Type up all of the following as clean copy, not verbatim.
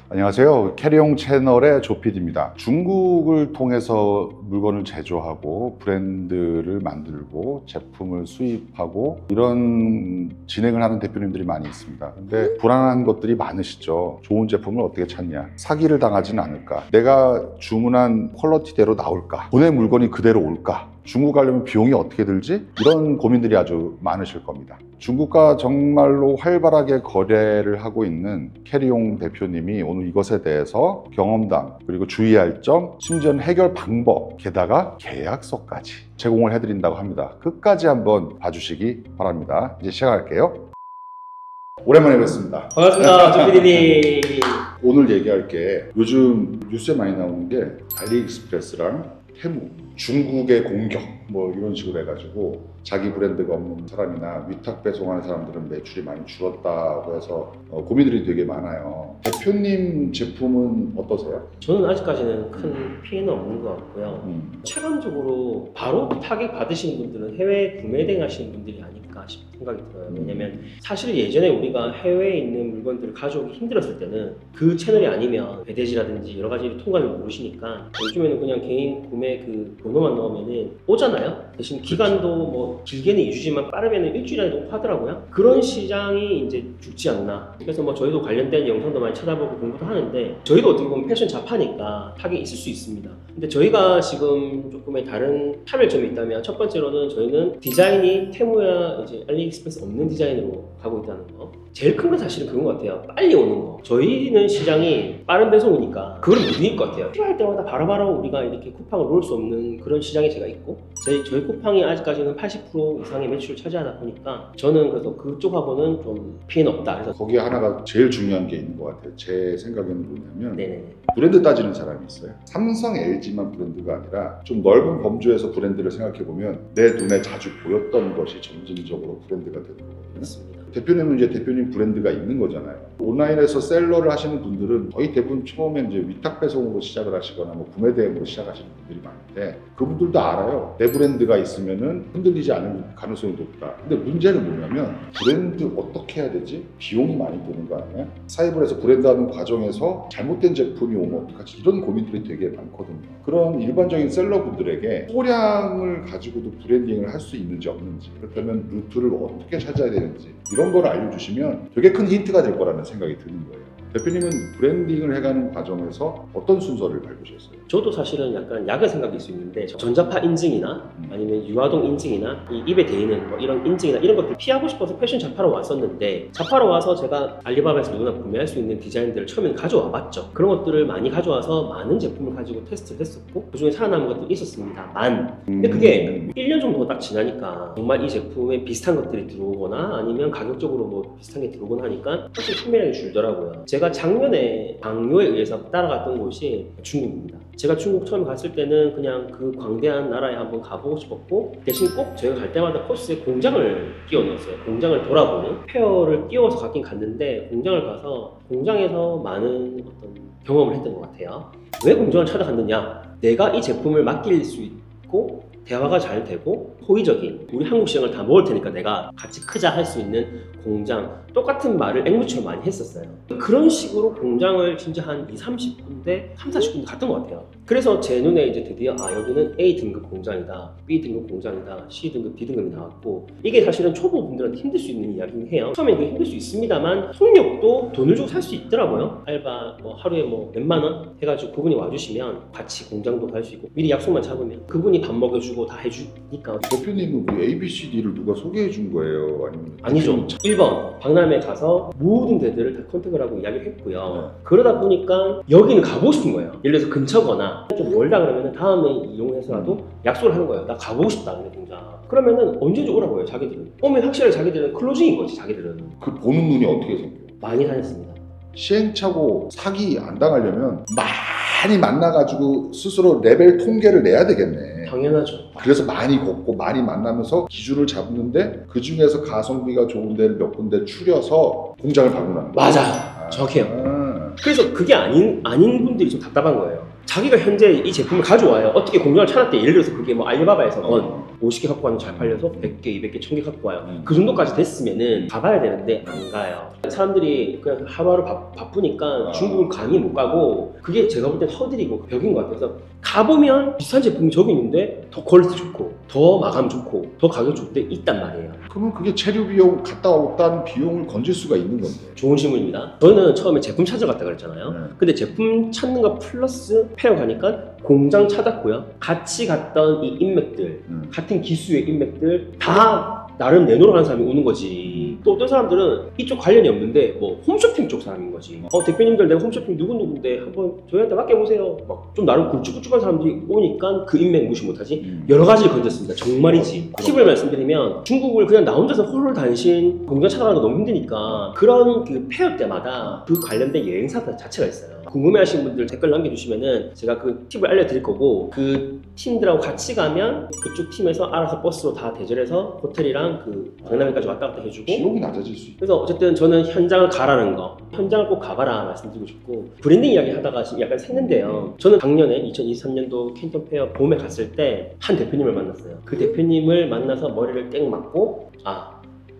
안녕하세요. 캐리용 채널의 조피디입니다. 중국을 통해서 물건을 제조하고 브랜드를 만들고 제품을 수입하고 이런 진행을 하는 대표님들이 많이 있습니다. 근데 불안한 것들이 많으시죠. 좋은 제품을 어떻게 찾냐? 사기를 당하지는 않을까? 내가 주문한 퀄리티대로 나올까? 보낸 물건이 그대로 올까? 중국 가려면 비용이 어떻게 들지? 이런 고민들이 아주 많으실 겁니다. 중국과 정말로 활발하게 거래를 하고 있는 캐리용 대표님이 오늘 이것에 대해서 경험담, 그리고 주의할 점, 심지어는 해결 방법, 게다가 계약서까지 제공을 해드린다고 합니다. 끝까지 한번 봐주시기 바랍니다. 이제 시작할게요. 오랜만에 뵙습니다. 반갑습니다, 조피디님. 오늘 얘기할 게 요즘 뉴스에 많이 나오는 게 알리익스프레스랑 테무, 중국의 공격 뭐 이런 식으로 해가지고 자기 브랜드가 없는 사람이나 위탁 배송하는 사람들은 매출이 많이 줄었다고 해서 고민들이 되게 많아요. 대표님 제품은 어떠세요? 저는 아직까지는 큰 피해는 없는 것 같고요. 체감적으로 바로 타격 받으시는 분들은 해외 구매 대행하시는 분들이 아닐까 싶은 생각이 들어요. 왜냐면 사실 예전에 우리가 해외에 있는 물건들을 가져오기 힘들었을 때는 그 채널이 아니면 배대지라든지 여러 가지 통관을 모르시니까 요즘에는 그냥 개인 구매 그 번호만 넣으면은 오잖아요. 대신 기간도 뭐 길게는 2주지만 빠르면은 일주일 안에 도 하더라고요. 그런 시장이 이제 죽지 않나. 그래서 뭐 저희도 관련된 영상도 많이 찾아보고 공부도 하는데 저희도 어떻게 보면 패션 잡하니까 타격이 있을 수 있습니다. 근데 저희가 지금 조금의 다른 차별점이 있다면 첫 번째로는 저희는 디자인이 테무야 이제 알리익스프레스 없는 디자인으로 가고 있다는 거. 제일 큰 건 사실은 그건 것 같아요. 빨리 오는 거. 저희는 시장이 빠른 배송이니까 그걸 못 이길 것 같아요. 필요할 때마다 바로바로 우리가 이렇게 쿠팡을 놓을 수 없는 그런 시장이 제가 있고 저희 쿠팡이 아직까지는 80% 이상의 매출을 차지하다 보니까 저는 그래서 그쪽하고는 좀 피해는 없다. 그래서 거기에 하나가 제일 중요한 게 있는 것 같아요. 제 생각에는 뭐냐면 네네. 브랜드 따지는 사람이 있어요. 삼성, LG만 브랜드가 아니라 좀 넓은 범주에서 브랜드를 생각해보면 내 눈에 자주 보였던 것이 점진적으로 브랜드가 되는 거거든요. 맞습니다. 대표님은 이제 대표님 브랜드가 있는 거잖아요. 온라인에서 셀러를 하시는 분들은 거의 대부분 처음에 이제 위탁 배송으로 시작을 하시거나 뭐 구매 대행으로 시작하시는 분들이 많은데 그분들도 알아요. 내 브랜드가 있으면은 흔들리지 않을 가능성이 높다. 근데 문제는 뭐냐면 브랜드 어떻게 해야 되지? 비용이 많이 드는 거 아니야? 사입을 해서 브랜드하는 과정에서 잘못된 제품이 오면 어떡하지? 이런 고민들이 되게 많거든요. 그런 일반적인 셀러분들에게 소량을 가지고도 브랜딩을 할 수 있는지 없는지, 그렇다면 루트를 어떻게 찾아야 되는지 이런 걸 알려주시면 되게 큰 힌트가 될 거라는 생각이 드는 거예요. 대표님은 브랜딩을 해가는 과정에서 어떤 순서를 밟으셨어요? 저도 사실은 약간 약을 생각일 수 있는데 전자파 인증이나 아니면 유아동 인증이나 이 입에 대이는 뭐 이런 인증이나 이런 것들 피하고 싶어서 패션 잡하러 왔었는데 잡하러 와서 제가 알리바바에서 누구나 구매할 수 있는 디자인들을 처음엔 가져와 봤죠. 그런 것들을 많이 가져와서 많은 제품을 가지고 테스트를 했었고 그중에 살아남은 것들이 있었습니다만 근데 그게 1년 정도가 딱 지나니까 정말 이 제품에 비슷한 것들이 들어오거나 아니면 가격적으로 뭐 비슷한 게 들어오거나 하니까 사실 판매량이 줄더라고요. 제가 작년에 강요에 의해서 따라갔던 곳이 중국입니다. 제가 중국 처음에 갔을 때는 그냥 그 광대한 나라에 한번 가보고 싶었고 대신 꼭 저희가 갈 때마다 코스에 공장을 끼워 넣었어요. 공장을 돌아보는 페어를 끼워서 갔긴 갔는데 공장을 가서 공장에서 많은 어떤 경험을 했던 것 같아요. 왜 공장을 찾아갔느냐? 내가 이 제품을 맡길 수 있고 대화가 잘 되고 호의적인 우리 한국 시장을 다 먹을 테니까 내가 같이 크자 할 수 있는 공장 똑같은 말을 앵무처럼 많이 했었어요. 그런 식으로 공장을 진짜 한 20-30군데 30-40군데 갔던 것 같아요. 그래서 제 눈에 이제 드디어 여기는 A 등급 공장이다, B 등급 공장이다, C 등급, D 등급이 나왔고 이게 사실은 초보분들한테 힘들 수 있는 이야기긴 해요. 처음에 힘들 수 있습니다만 속력도 돈을 주고 살 수 있더라고요. 알바 뭐 하루에 뭐 몇만 원 해가지고 그분이 와주시면 같이 공장도 갈 수 있고 미리 약속만 잡으면 그분이 밥 먹여주고 다 해주니까. 대표님은 우리 ABCD를 누가 소개해 준 거예요? 아니면 아니죠. 1번 박람회 가서 모든 데들을 다 컨택을 하고 이야기를 했고요. 그러다 보니까 여기는 가보고 싶은 거예요. 예를 들어서 근처거나 좀 멀다 그러면 다음에 이용해서라도 약속을 하는 거예요. 나 가보고 싶다 근데 공장. 그러면은 언제든지 오라고 해요. 자기들은 오면 확실하게 자기들은 클로징인 거지. 자기들은 그 보는 눈이 어떻게 생겨요? 많이 다녔습니다. 시행착오 사기 안 당하려면 많이 만나가지고 스스로 레벨 통계를 내야 되겠네. 당연하죠. 그래서 많이 걷고 많이 만나면서 기준을 잡는데 그 중에서 가성비가 좋은 데를 몇 군데 추려서 공장을 방문하는 거예요. 맞아. 정확해요. 그래서 그게 아닌 분들이 좀 답답한 거예요. 자기가 현재 이 제품을 가져와요. 어떻게 공장을 찾았대. 예를 들어서 그게 뭐 알리바바에서건 50개 갖고 와는 잘 팔려서 100개, 200개, 1000개 갖고 와요. 그 정도까지 됐으면은 가봐야 되는데 안 가요. 사람들이 그냥 하루하루 바쁘니까 중국을 감히 못 가고, 그게 제가 볼 땐 허들이고 벽인 것 같아서, 가보면 비슷한 제품이 저기 있는데 더 퀄리티 좋고 더 마감 좋고 더 가격 좋대 있단 말이에요. 그러면 그게 체류 비용, 갔다 왔다는 비용을 건질 수가 있는 건데. 좋은 질문입니다. 저는 처음에 제품 찾으러 갔다 그랬잖아요. 네. 근데 제품 찾는 거 플러스 페어 가니까 공장 찾았고요. 같이 갔던 이 인맥들, 같은 기수의 인맥들 다 나름 내노로 하는 사람이 오는 거지. 또 어떤 사람들은 이쪽 관련이 없는데 뭐 홈쇼핑 쪽 사람인 거지. 대표님들 내가 홈쇼핑 누군데 한번 저희한테 맡겨보세요. 막 좀 나름 굵직굵직한 사람들이 오니까 그 인맥 무시 못하지. 여러 가지를 건졌습니다. 정말이지. 팁을 말씀드리면, 중국을 그냥 나 혼자서 홀홀 단신 공장 찾아가는 거 너무 힘드니까 그런 그 페어 때마다 그 관련된 여행사 자체가 있어요. 궁금해하시는 분들 댓글 남겨주시면은 제가 그 팁을 알려드릴 거고, 그 팀들하고 같이 가면 그쪽 팀에서 알아서 버스로 다 대절해서 호텔이랑 그 강남역까지 왔다 갔다 해주고, 비용이 낮아질 수 있고. 그래서 어쨌든 저는 현장을 가라는 거, 현장을 꼭 가봐라 말씀드리고 싶고, 브랜딩 이야기 하다가 지금 약간 샜는데요. 저는 작년에 2023년도 캔톤 페어 봄에 갔을 때 한 대표님을 만났어요. 그 대표님을 만나서 머리를 땡 맞고,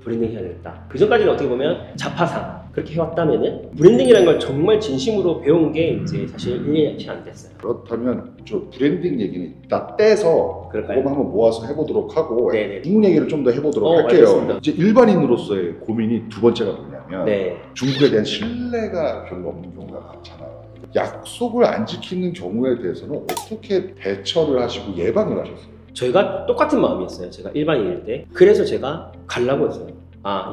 브랜딩 해야 되겠다. 그 전까지는 어떻게 보면 자파상 그렇게 해왔다면은, 브랜딩이라는 걸 정말 진심으로 배운 게 이제 사실 1년이 채 안 됐어요. 그렇다면 저 브랜딩 얘기는 다 떼서 그럴까요? 그거만 한번 모아서 해보도록 하고, 네네. 중국 얘기를 좀 더 해보도록 할게요. 알겠습니다. 이제 일반인으로서의 고민이 두 번째가 뭐냐면, 네. 중국에 대한 신뢰가 별로 없는 경우가 많잖아요. 약속을 안 지키는 경우에 대해서는 어떻게 대처를 하시고 예방을 하셨어요? 저희가 똑같은 마음이었어요. 제가 일반인일 때. 그래서 제가 가려고 했어요.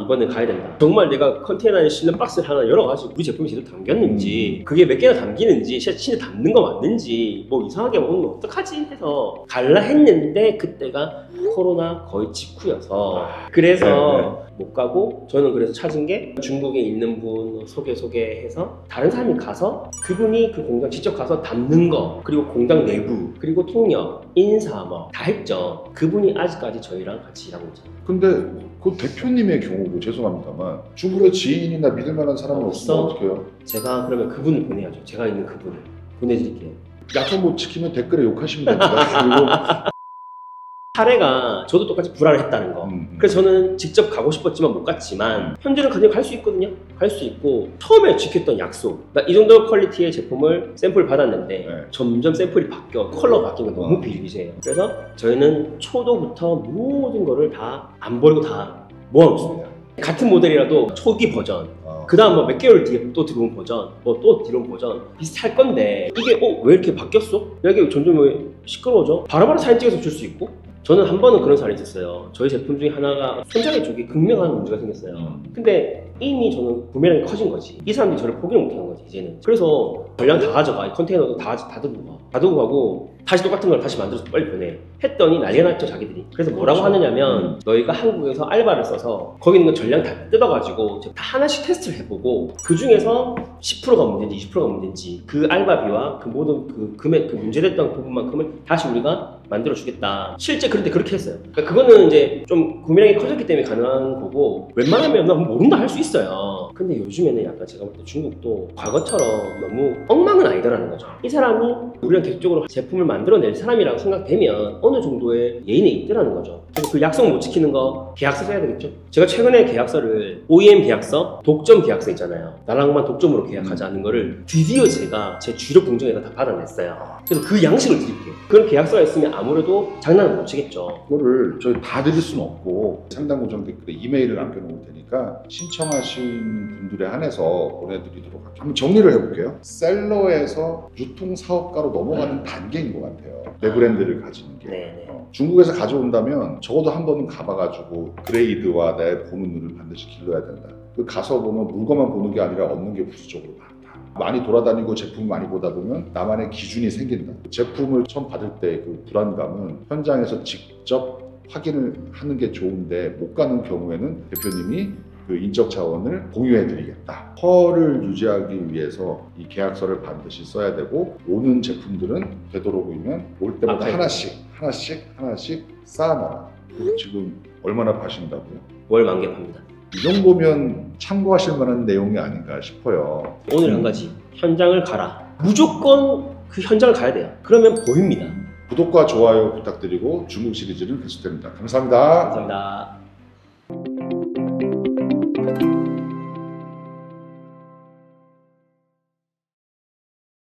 이번엔 가야 된다. 정말 내가 컨테이너에 실는 박스를 하나 열어가지고 우리 제품이 제대로 담겼는지, 그게 몇 개나 담기는지, 진짜 담는 거 맞는지, 뭐 이상하게 먹으면 어떡하지 해서 갈라 했는데, 그때가 코로나 거의 직후여서 그래서 못 가고, 저는 그래서 찾은 게 중국에 있는 분 소개해서 다른 사람이 가서 그분이 그 공장 직접 가서 담는 거, 그리고 공장 내부, 그리고 통역, 인사 뭐 다 했죠. 그분이 아직까지 저희랑 같이 일하고 있잖아요. 근데 그 대표님의 경우고, 죄송합니다만 중국에 지인이나 믿을 만한 사람은 없으면 어떡해요? 제가 그러면 그분을 보내야죠. 제가 있는 그분을 보내드릴게요. 약속 못 지키면 댓글에 욕하시면 됩니다. 사례가 저도 똑같이 불안했다는 거. 그래서 저는 직접 가고 싶었지만 못 갔지만, 현재는 그냥 갈 수 있거든요. 갈 수 있고, 처음에 지켰던 약속, 나 이 정도 퀄리티의 제품을 샘플 받았는데 점점 샘플이 바뀌어, 컬러 바뀌는 건 너무 비일비재해요. 그래서 저희는 초도부터 모든 거를 다 안 버리고 다 모아놓습니다. 같은 모델이라도 초기 버전, 그 다음 뭐 몇 개월 뒤에 또 들어온 버전, 뭐 또 들어온 버전 비슷할 건데, 이게 왜 이렇게 바뀌었어? 이게 점점 왜 시끄러워져? 바로바로 사진 찍어서 줄 수 있고. 저는 한 번은 그런 사례가 있었어요. 저희 제품 중에 하나가 손잡이 쪽에 극명한 문제가 생겼어요. 근데 이미 저는 구매량이 커진 거지. 이 사람들이 저를 포기를 못하는 거지, 이제는. 그래서 전량 다 가져가. 이 컨테이너도 다 들고 가. 다 들고 가고, 다시 똑같은 걸 다시 만들어서 빨리 보내. 했더니 난리가 났죠, 자기들이. 그래서 뭐라고 하느냐면, 너희가 한국에서 알바를 써서 거기 있는 거 전량 다 뜯어가지고 다 하나씩 테스트를 해보고, 그 중에서 10%가 문제인지 20%가 문제인지, 그 알바비와 그 모든 그 금액, 그 문제됐던 부분만큼을 다시 우리가 만들어주겠다. 실제 그런데 그렇게 했어요. 그러니까 그거는 이제 좀 구매량이 커졌기 때문에 가능한 거고, 웬만하면 나 모른다 할 수 있어요. 근데 요즘에는 약간 제가 볼 때 중국도 과거처럼 너무 엉망은 아니더라는 거죠. 이 사람이 우리랑 계속적으로 제품을 만들어낼 사람이라고 생각되면 어느 정도의 예인에 있더라는 거죠. 그래서 그 약속 못 지키는 거 계약서 써야 되겠죠. 제가 최근에 계약서를 OEM 계약서, 독점 계약서 있잖아요. 나랑만 독점으로 계약하자는 거를 드디어 제가 제 주력 공정에다 다 받아냈어요. 그래서 그 양식을 드릴게요. 그런 계약서가 있으면 아무래도 장난을 못 치겠죠. 그거를 저희 다 드릴 수는 없고, 상담 고정 댓글에 이메일을 남겨놓을 테니까 신청하신 분들에 한해서 보내드리도록 할게요. 한번 정리를 해볼게요. 셀러에서 유통사업가로 넘어가는 단계인 것 같아요. 내 브랜드를 가지는 게. 네네. 중국에서 가져온다면 적어도 한 번은 가봐가지고 그레이드와 내 보는 눈을 반드시 길러야 된다. 그 가서 보면 물건만 보는 게 아니라 얻는 게 부수적으로 많다. 많이 돌아다니고 제품을 많이 보다 보면 나만의 기준이 생긴다. 제품을 처음 받을 때 그 불안감은 현장에서 직접 확인을 하는 게 좋은데, 못 가는 경우에는 대표님이 그 인적 자원을 공유해 드리겠다. 펄을 유지하기 위해서 이 계약서를 반드시 써야 되고, 오는 제품들은 되도록이면 올 때마다 하나씩 쌓아놔라. 지금 얼마나 파신다고요? 월 만개 팝니다. 이 정도면 참고하실 만한 내용이 아닌가 싶어요. 오늘 한 가지, 현장을 가라. 무조건 그 현장을 가야 돼요. 그러면 보입니다. 구독과 좋아요 부탁드리고 중국 시리즈는 계속됩니다. 감사합니다. 감사합니다.